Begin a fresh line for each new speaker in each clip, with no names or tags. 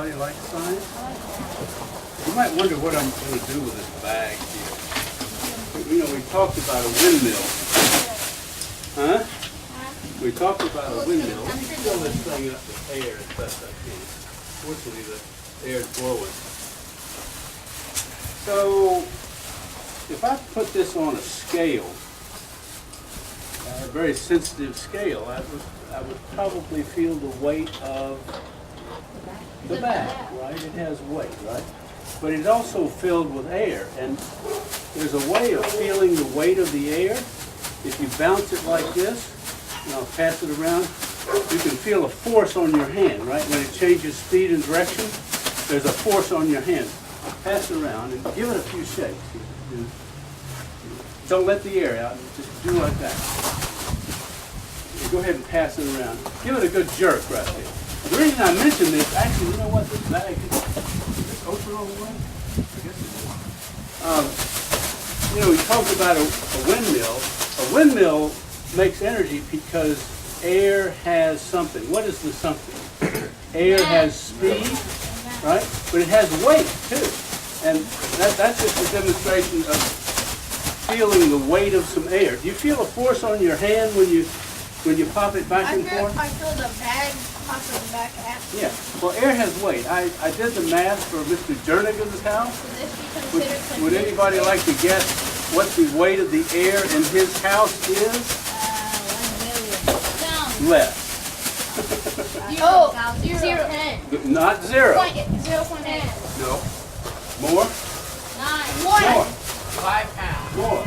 Anybody like science? You might wonder what I'm going to do with this bag here. You know, we talked about a windmill. Huh? We talked about a windmill. Let me fill this thing up with air as best I can. Fortunately, the air is blowing. So, if I put this on a scale, a very sensitive scale, I would probably feel the weight of the bag, right? It has weight, right? But it's also filled with air, and there's a way of feeling the weight of the air. If you bounce it like this, and I'll pass it around, you can feel a force on your hand, right? When it changes speed and direction, there's a force on your hand. Pass it around and give it a few shakes. Don't let the air out, just do like that. Go ahead and pass it around. Give it a good jerk right there. The reason I mention this, actually, you know what, this bag is open all the way? I guess it is. You know, we talked about a windmill. A windmill makes energy because air has something. What is the something? Air has speed, right? But it has weight too. And that's just a demonstration of feeling the weight of some air. Do you feel a force on your hand when you pop it back and forth?
I feel the bag popping back at me.
Yeah. Well, air has weight. I did the math for Mr. Jernigan's house.
So this be considered
Would anybody like to guess what the weight of the air in his house is?
1 million.
Less.
Oh, 0.10.
Not zero.
0.10.
No. More?
9.
More.
5 pounds.
More.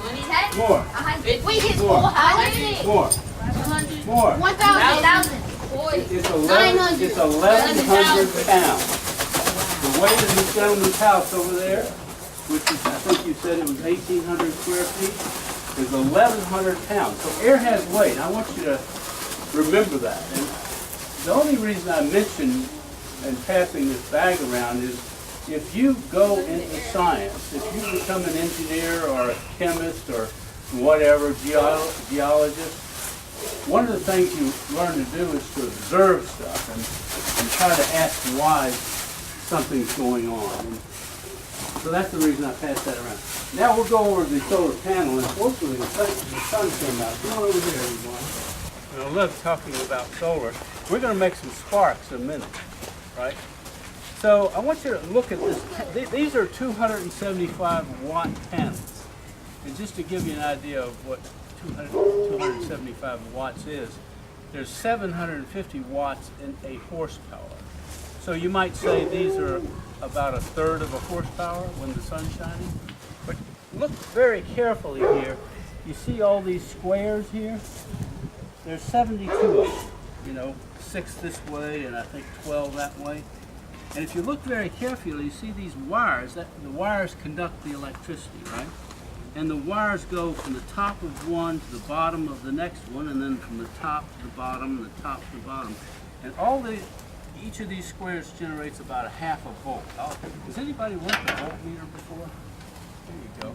10.
More.
100. Wait, his
More.
100.
More.
100.
More.
1,000.
It's 1,100 pounds. The weight of this gentleman's house over there, which is, I think you said it was 1,800 square feet, is 1,100 pounds. So air has weight. I want you to remember that. And the only reason I mention and passing this bag around is if you go into science, if you become an engineer or a chemist or whatever, geologist, one of the things you learn to do is to observe stuff and try to ask why something's going on. And so that's the reason I passed that around. Now we'll go over the solar panel, and fortunately the sun came out. Come on over here, everyone. I love talking about solar. We're going to make some sparks in a minute, right? So I want you to look at this. These are 275 watt panels. And just to give you an idea of what 275 watts is, there's 750 watts in a horsepower. So you might say these are about 1/3 of a horsepower when the sun's shining. But look very carefully here. You see all these squares here? There's 72 of them. You know, 6 this way and I think 12 that way. And if you look very carefully, you see these wires. The wires conduct the electricity, right? And the wires go from the top of one to the bottom of the next one, and then from the top to the bottom, and the top to the bottom. And each of these squares generates about 1/2 volt. Has anybody worked a voltmeter before? There you go.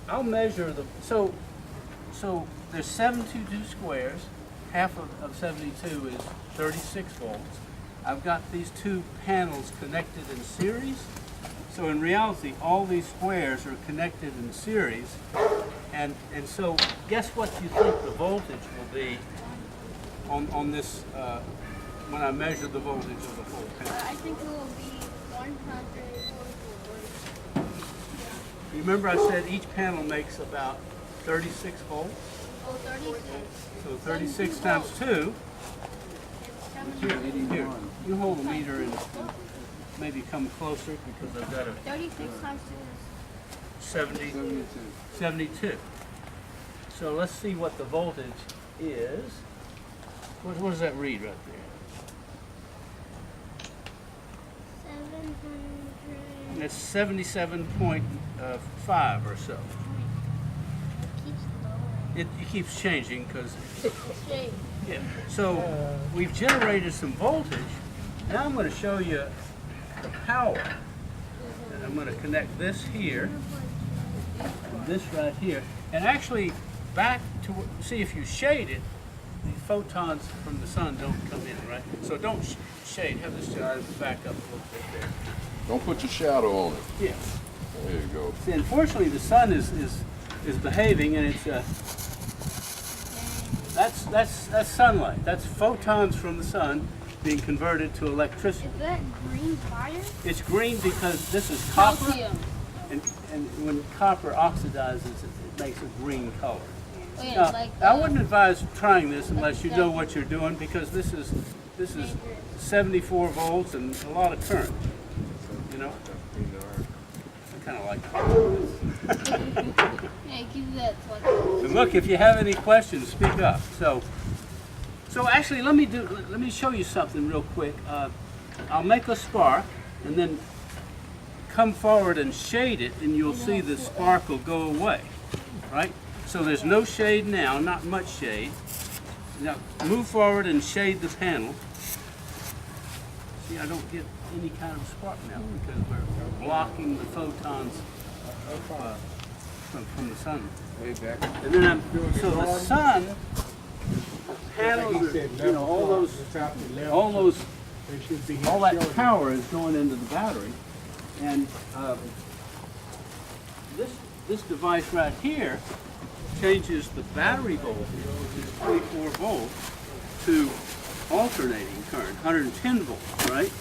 I'll measure so there's 72 squares. Half of 72 is 36 volts. I've got these two panels connected in series. So in reality, all these squares are connected in series. And so guess what you think the voltage will be on this, when I measure the voltage of the whole panel?
I think it will be 100.
Remember I said each panel makes about 36 volts?
Oh, 36.
So 36 times 2. Here, you hold the meter and maybe come closer because I've got a
36 times 2 is
72. So let's see what the voltage is. What does that read right there?
700.
That's 77.5 or so. It keeps changing because, yeah. So we've generated some voltage. Now I'm going to show you the power. And I'm going to connect this here, and this right here. And actually back to, see if you shade it, the photons from the sun don't come in, right? So don't shade. Have this guy back up a little bit there.
Don't put your shadow on it.
Yeah.
There you go.
See, unfortunately, the sun is behaving, and it's that's sunlight. That's photons from the sun being converted to electricity.
Is that green fire?
It's green because this is copper,
Calcium.
and when copper oxidizes, it makes a green color.
Oh, yeah,
Now,
like
I wouldn't advise trying this unless you know what you're doing, because this is 74 volts and a lot of current. You know, I kind of like it.
Yeah, give that to like.
And look, if you have any questions, speak up. So actually, let me show you something real quick. I'll make a spark, and then come forward and shade it, and you'll see the spark will go away, right? So there's no shade now, not much shade. Now move forward and shade the panel. See, I don't get any kind of spark now because we're blocking the photons from the sun.
Way back.
And then so the sun, panels, you know, all that power is going into the battery, and this device right here changes the battery voltage, which is 24 volts, to alternating current, 110 volts, right?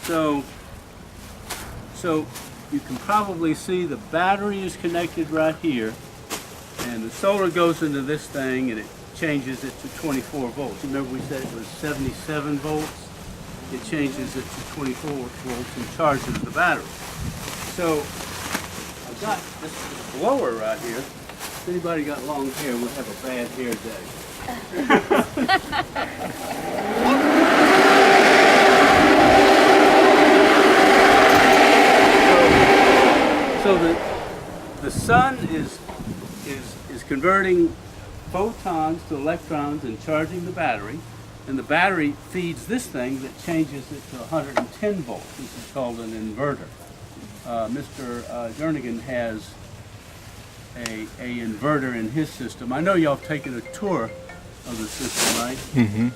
So you can probably see the battery is connected right here, and the solar goes into this thing, and it changes it to 24 volts. Remember we said it was 77 volts? It changes it to 24 volts and charges the battery. So I've got this blower right here. If anybody got long hair, we'll have a bad hair day. So the sun is converting photons to electrons and charging the battery, and the battery feeds this thing that changes it to 110 volts. This is called an inverter. Mr. Jernigan has a inverter in his system. I know y'all have taken a tour of the system, right?
Mm-hmm.